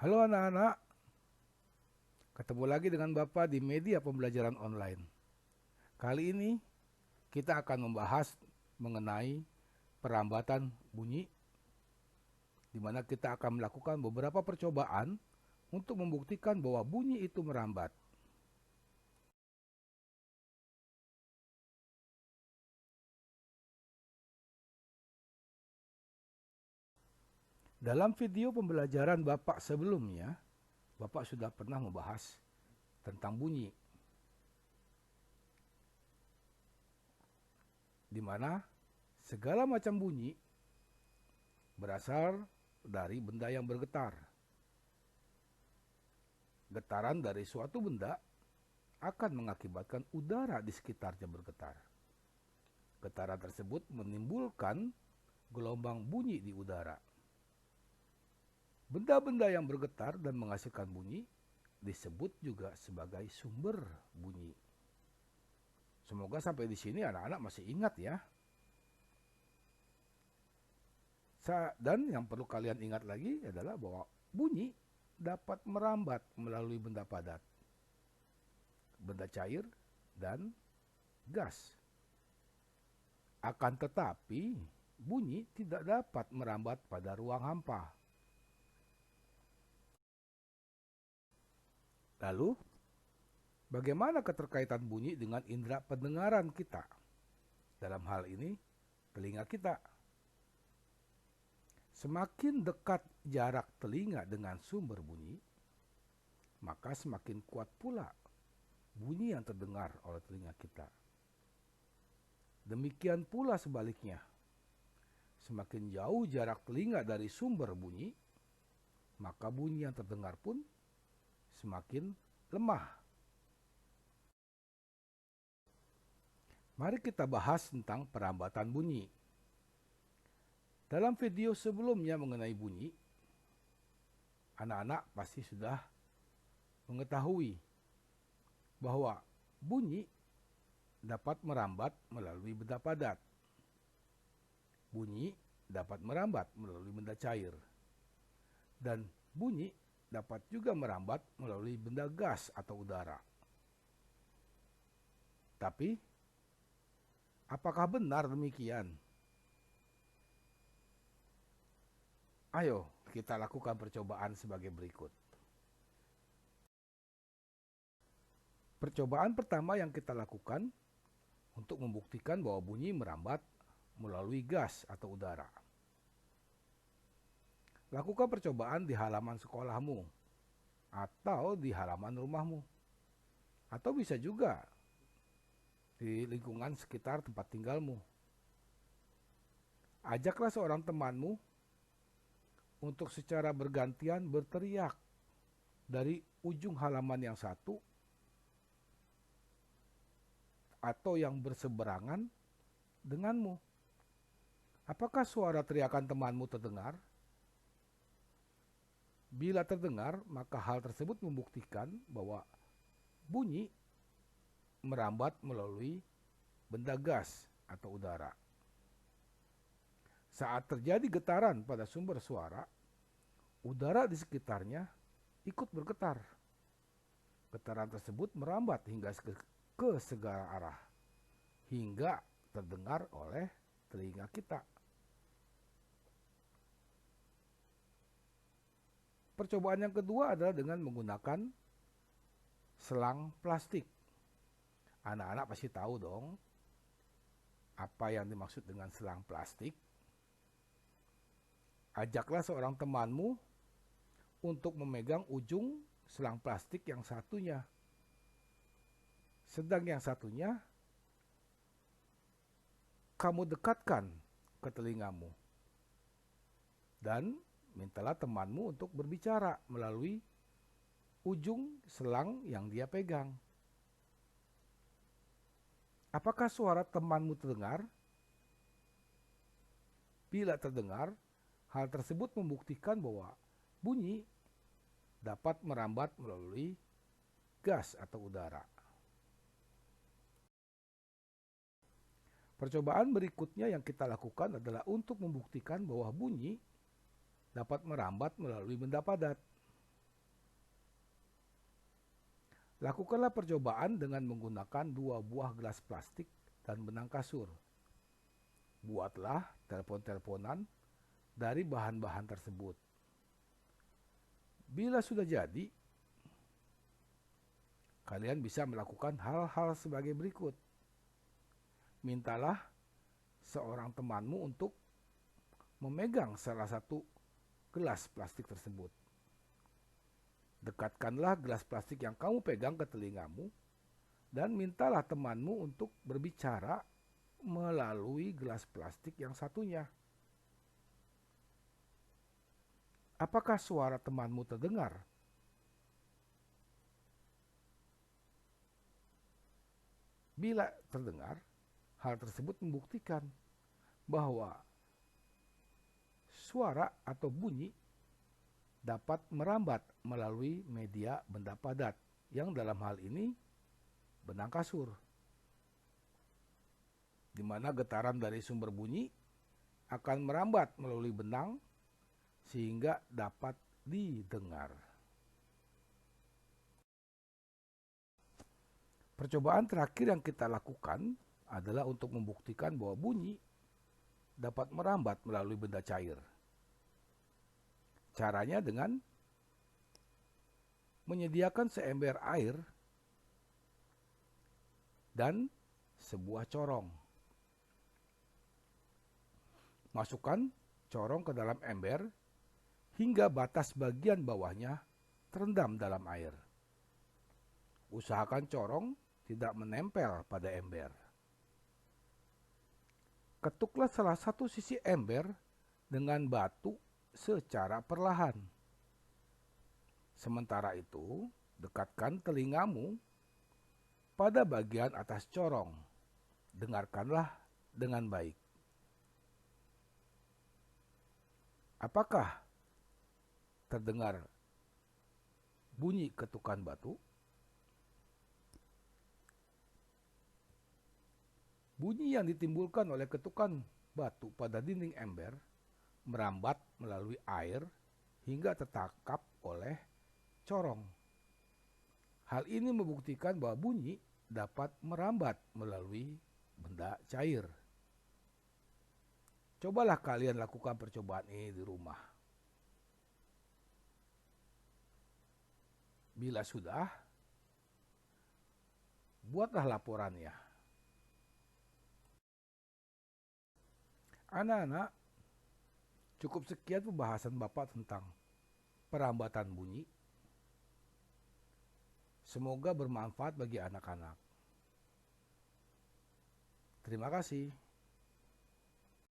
Halo anak-anak, ketemu lagi dengan Bapak di media pembelajaran online. Kali ini kita akan membahas mengenai perambatan bunyi, di mana kita akan melakukan beberapa percobaan untuk membuktikan bahwa bunyi itu merambat. Dalam video pembelajaran Bapak sebelumnya, Bapak sudah pernah membahas tentang bunyi, di mana segala macam bunyi berasal dari benda yang bergetar. Getaran dari suatu benda akan mengakibatkan udara di sekitarnya bergetar. Getaran tersebut menimbulkan gelombang bunyi di udara. Benda-benda yang bergetar dan menghasilkan bunyi disebut juga sebagai sumber bunyi. Semoga sampai di sini anak-anak masih ingat ya. Dan yang perlu kalian ingat lagi adalah bahwa bunyi dapat merambat melalui benda padat, benda cair, dan gas. Akan tetapi, bunyi tidak dapat merambat pada ruang hampa. Lalu, bagaimana keterkaitan bunyi dengan indera pendengaran kita? Dalam hal ini, telinga kita. Semakin dekat jarak telinga dengan sumber bunyi, maka semakin kuat pula bunyi yang terdengar oleh telinga kita. Demikian pula sebaliknya. Semakin jauh jarak telinga dari sumber bunyi, maka bunyi yang terdengar pun semakin lemah. Mari kita bahas tentang perambatan bunyi. Dalam video sebelumnya mengenai bunyi, anak-anak pasti sudah mengetahui bahwa bunyi dapat merambat melalui benda padat. Bunyi dapat merambat melalui benda cair. Dan bunyi dapat juga merambat melalui benda gas atau udara. Tapi, apakah benar demikian? Ayo kita lakukan percobaan sebagai berikut. Percobaan pertama yang kita lakukan untuk membuktikan bahwa bunyi merambat melalui gas atau udara. Lakukan percobaan di halaman sekolahmu atau di halaman rumahmu. Atau bisa juga di lingkungan sekitar tempat tinggalmu. Ajaklah seorang temanmu untuk secara bergantian berteriak dari ujung halaman yang satu atau yang berseberangan denganmu. Apakah suara teriakan temanmu terdengar? Bila terdengar, maka hal tersebut membuktikan bahwa bunyi merambat melalui benda gas atau udara. Saat terjadi getaran pada sumber suara, udara di sekitarnya ikut bergetar. Getaran tersebut merambat hingga ke segala arah, hingga terdengar oleh telinga kita. Percobaan yang kedua adalah dengan menggunakan selang plastik. Anak-anak pasti tahu dong apa yang dimaksud dengan selang plastik. Ajaklah seorang temanmu untuk memegang ujung selang plastik yang satunya. Sedang yang satunya kamu dekatkan ke telingamu. Dan mintalah temanmu untuk berbicara melalui ujung selang yang dia pegang. Apakah suara temanmu terdengar? Bila terdengar, hal tersebut membuktikan bahwa bunyi dapat merambat melalui gas atau udara. Percobaan berikutnya yang kita lakukan adalah untuk membuktikan bahwa bunyi dapat merambat melalui benda padat. Lakukanlah percobaan dengan menggunakan 2 buah gelas plastik dan benang kasur. Buatlah telepon-teleponan dari bahan-bahan tersebut. Bila sudah jadi, kalian bisa melakukan hal-hal sebagai berikut. Mintalah seorang temanmu untuk memegang salah satu gelas plastik tersebut. Dekatkanlah gelas plastik yang kamu pegang ke telingamu dan mintalah temanmu untuk berbicara melalui gelas plastik yang satunya. Apakah suara temanmu terdengar? Bila terdengar, hal tersebut membuktikan bahwa suara atau bunyi dapat merambat melalui media benda padat, yang dalam hal ini benang kasur, di mana getaran dari sumber bunyi akan merambat melalui benang sehingga dapat didengar. Percobaan terakhir yang kita lakukan adalah untuk membuktikan bahwa bunyi dapat merambat melalui benda cair. Caranya dengan menyediakan seember air dan sebuah corong. Masukkan corong ke dalam ember hingga batas bagian bawahnya terendam dalam air. Usahakan corong tidak menempel pada ember. Ketuklah salah satu sisi ember dengan batu secara perlahan. Sementara itu, dekatkan telingamu pada bagian atas corong. Dengarkanlah dengan baik. Apakah terdengar bunyi ketukan batu? Bunyi yang ditimbulkan oleh ketukan batu pada dinding ember merambat melalui air hingga tertangkap oleh corong. Hal ini membuktikan bahwa bunyi dapat merambat melalui benda cair. Cobalah kalian lakukan percobaan ini di rumah. Bila sudah, buatlah laporannya. Anak-anak, cukup sekian pembahasan Bapak tentang perambatan bunyi. Semoga bermanfaat bagi anak-anak. Terima kasih.